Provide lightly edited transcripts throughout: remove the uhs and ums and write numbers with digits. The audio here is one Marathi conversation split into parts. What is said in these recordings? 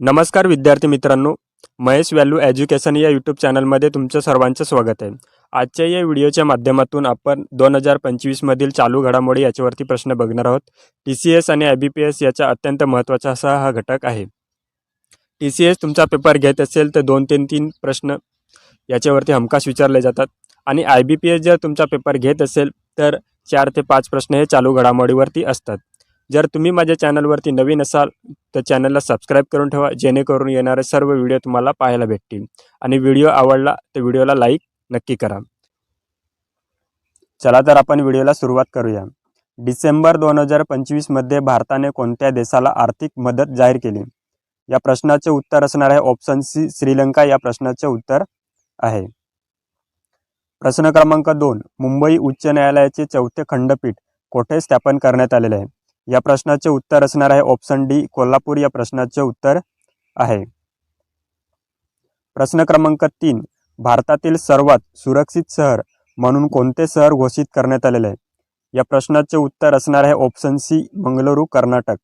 नमस्कार विद्यार्थी मित्रांनो, महेश व्हॅल्यू एज्युकेशन या यूट्यूब चॅनलमध्ये तुमचं सर्वांचं स्वागत आहे. आजच्या या व्हिडिओच्या माध्यमातून आपण 2025 मधील चालू घडामोडी याच्यावरती प्रश्न बघणार आहोत. TCS आणि IBPS याचा अत्यंत महत्त्वाचा असा हा घटक आहे. TCS तुमचा पेपर घेत असेल तर 2 ते 3 प्रश्न याच्यावरती हमखास विचारले जातात आणि IBPS जर तुमचा पेपर घेत असेल तर 4 ते 5 प्रश्न हे चालू घडामोडीवरती असतात. जर तुम्ही माझ्या चॅनलवरती नवीन असाल तर चॅनलला सबस्क्राईब करून ठेवा, जेणेकरून येणारे सर्व व्हिडिओ तुम्हाला पाहायला भेटतील. आणि व्हिडिओ आवडला तर व्हिडिओला लाईक नक्की करा. चला तर आपण व्हिडिओला सुरुवात करूया. डिसेंबर 2025 मध्ये भारताने कोणत्या देशाला आर्थिक मदत जाहीर केली? या प्रश्नाचे उत्तर असणार आहे ऑप्शन सी, श्रीलंका या प्रश्नाचे उत्तर आहे. प्रश्न क्रमांक 2, मुंबई उच्च न्यायालयाचे 4थे खंडपीठ कोठे स्थापन करण्यात आलेले आहे? या प्रश्नाचे उत्तर असणार आहे ऑप्शन डी, कोल्हापूर या प्रश्नाचे उत्तर आहे. प्रश्न क्रमांक 3, भारतातील सर्वात सुरक्षित शहर म्हणून कोणते शहर घोषित करण्यात आलेले आहे? या प्रश्नाचे उत्तर असणार आहे ऑप्शन सी, मंगळुरू, कर्नाटक.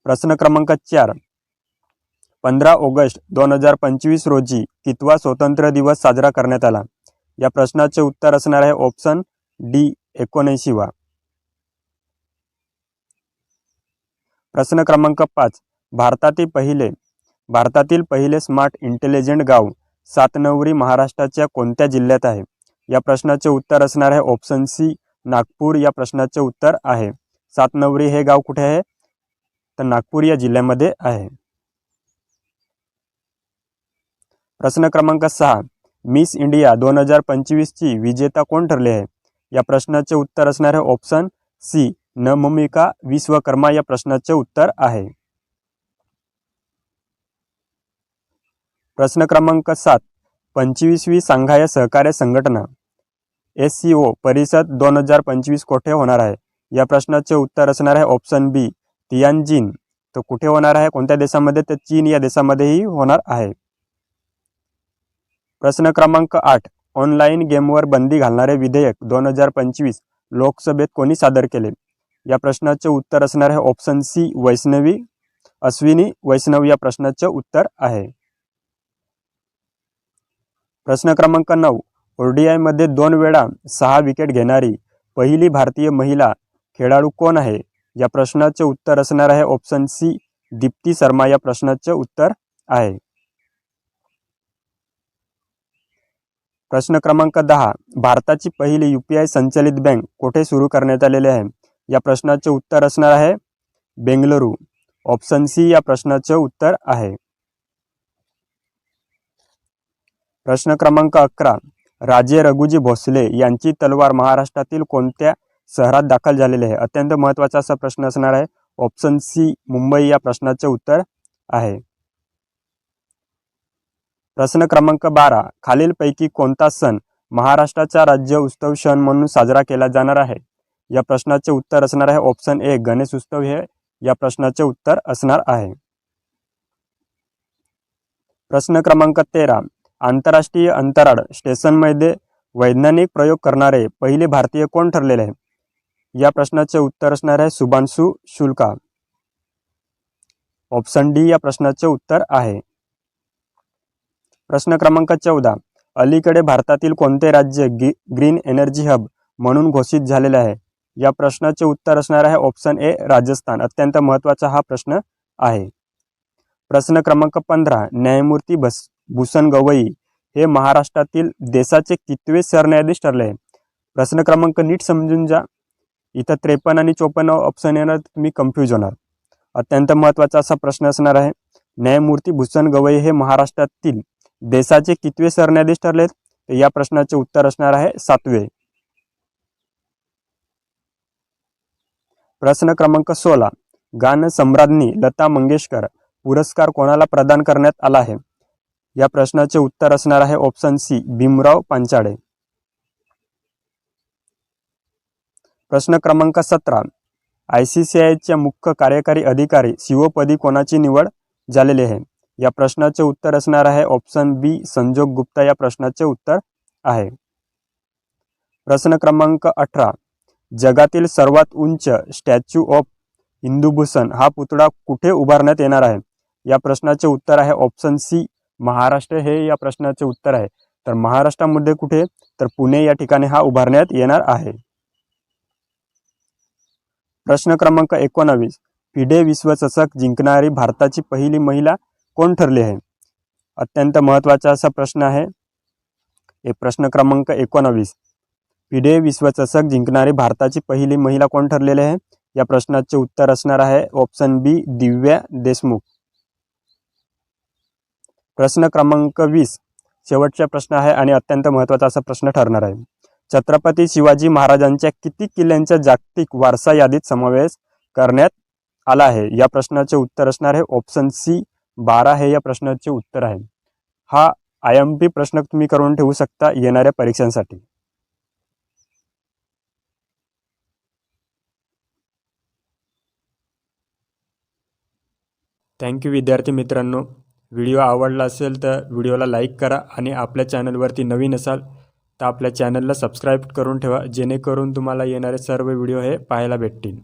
प्रश्न क्रमांक 4, 15 ऑगस्ट 2025 रोजी कितवा स्वातंत्र्य दिवस साजरा करण्यात आला? या प्रश्नाचे उत्तर असणार आहे ऑप्शन डी, 79वा. प्रश्न क्रमांक 5, भारतातील पहिले स्मार्ट इंटेलिजंट गाव सातनवरी महाराष्ट्राच्या कोणत्या जिल्ह्यात आहे? या प्रश्नाचे उत्तर असणार आहे ऑप्शन सी, नागपूर या प्रश्नाचे उत्तर आहे. सातनवरी हे गाव कुठे आहे? तर नागपूर या जिल्ह्यामध्ये आहे. प्रश्न क्रमांक 6, मिस इंडिया 2025 ची विजेता कोण ठरले आहे? या प्रश्नाचे उत्तर असणार आहे ऑप्शन सी, नवमिका विश्वकर्मा या प्रश्नाचे उत्तर आहे. प्रश्न क्रमांक 7, 25वी सांघाय सहकार्य संघटना SCO परिषद 2025 कोठे होणार आहे? या प्रश्नाचे उत्तर असणार आहे ऑप्शन बी, तियानजिन. तो कुठे होणार आहे? कोणत्या देशामध्ये? तर चीन या देशामध्येही होणार आहे. प्रश्न क्रमांक 8, ऑनलाईन गेमवर बंदी घालणारे विधेयक 2025 लोकसभेत कोणी सादर केले? या प्रश्नाचे उत्तर असणार आहे ऑप्शन सी, अश्विनी वैष्णव या प्रश्नाचे उत्तर आहे. प्रश्न क्रमांक 9, ODI मध्ये 2 वेळा 6 विकेट घेणारी पहिली भारतीय महिला खेळाडू कोण आहे? या प्रश्नाचे उत्तर असणार आहे ऑप्शन सी, दीप्ती शर्मा या प्रश्नाचे उत्तर आहे. प्रश्न क्रमांक 10, भारताची पहिली UPI संचलित बँक कोठे सुरू करण्यात आलेली आहे? या प्रश्नाचे उत्तर असणार आहे बेंगळुरू. ऑप्शन सी या प्रश्नाचे उत्तर आहे. प्रश्न क्रमांक 11, राजे रघुजी भोसले यांची तलवार महाराष्ट्रातील कोणत्या शहरात दाखल झालेली आहे? अत्यंत महत्त्वाचा असा प्रश्न असणार आहे. ऑप्शन सी, मुंबई या प्रश्नाचे उत्तर आहे. प्रश्न क्रमांक 12, खालीलपैकी कोणता सण महाराष्ट्राचा राज्य उत्सव सण म्हणून साजरा केला जाणार आहे? या प्रश्नाचे उत्तर असणार आहे ऑप्शन ए, गणेश उत्सव हे या प्रश्नाचे उत्तर असणार आहे. प्रश्न क्रमांक 13, आंतरराष्ट्रीय अंतराळ स्टेशनमध्ये वैज्ञानिक प्रयोग करणारे पहिले भारतीय कोण ठरलेले आहे? या प्रश्नाचे उत्तर असणार आहे शुभांशु शुक्ला. ऑप्शन डी या प्रश्नाचे उत्तर आहे. प्रश्न क्रमांक 14, अलीकडे भारतातील कोणते राज्य ग्रीन एनर्जी हब म्हणून घोषित झालेले आहे? या प्रश्नाचे उत्तर असणार आहे ऑप्शन ए, राजस्थान. अत्यंत महत्त्वाचा हा प्रश्न आहे. प्रश्न क्रमांक 15, न्यायमूर्ती भूषण गवई हे महाराष्ट्रातील देशाचे कितवे सरन्यायाधीश ठरले आहे? प्रश्न क्रमांक नीट समजून जा. इथं 53 आणि 54 ऑप्शन येणार, तुम्ही कन्फ्यूज होणार. अत्यंत महत्त्वाचा असा प्रश्न असणार आहे. न्यायमूर्ती भूषण गवई हे महाराष्ट्रातील देशाचे कितवे सरन्यायाधीश ठरले? तर या प्रश्नाचे उत्तर असणार आहे 7वे. प्रश्न क्रमांक 16, गान सम्राज्ञी लता मंगेशकर पुरस्कार कोणाला प्रदान करण्यात आला आहे? या प्रश्नाचे उत्तर असणार आहे ऑप्शन सी, भीमराव पांचाळे. प्रश्न क्रमांक 17, ICCIच्या मुख्य कार्यकारी अधिकारी शिवपदी कोणाची निवड झालेली आहे? या प्रश्नाचे उत्तर असणार आहे ऑप्शन बी, संजोग गुप्ता या प्रश्नाचे उत्तर आहे. प्रश्न क्रमांक 18, जगातील सर्वात उंच स्टॅच्यू ऑफ इंदुभूषण हा पुतळा कुठे उभारण्यात येणार आहे? या प्रश्नाचे उत्तर आहे ऑप्शन सी, महाराष्ट्र हे या प्रश्नाचे उत्तर आहे. तर महाराष्ट्रामध्ये कुठे? तर पुणे या ठिकाणी हा उभारण्यात येणार आहे. प्रश्न क्रमांक 19, फिडे विश्वचषक जिंकणारी भारताची पहिली महिला कोण ठरली आहे? अत्यंत महत्त्वाचा असा प्रश्न आहे. हे प्रश्न क्रमांक 19, फिडे विश्वचषक जिंकणारी भारताची पहिली महिला कोण ठरलेली आहे? या प्रश्नाचे उत्तर असणार आहे ऑप्शन बी, दिव्या देशमुख. प्रश्न क्रमांक 20, शेवटचा प्रश्न आहे आणि अत्यंत महत्त्वाचा असा प्रश्न ठरणार आहे. छत्रपती शिवाजी महाराजांच्या किती किल्ल्यांच्या जागतिक वारसा यादीत समावेश करण्यात आला आहे? या प्रश्नाचे उत्तर असणार आहे ऑप्शन सी, 12 हे या प्रश्नाचे उत्तर आहे. हा IMP प्रश्न तुम्ही करून ठेवू शकता येणाऱ्या परीक्षांसाठी. थँक्यू विद्यार्थी मित्रांनो. व्हिडिओ आवडला असेल तर व्हिडिओला लाईक करा आणि आपल्या चॅनलवरती नवीन असाल तर आपल्या चॅनलला सबस्क्राईब करून ठेवा, जेणेकरून तुम्हाला येणारे सर्व व्हिडिओ हे पाहायला भेटतील.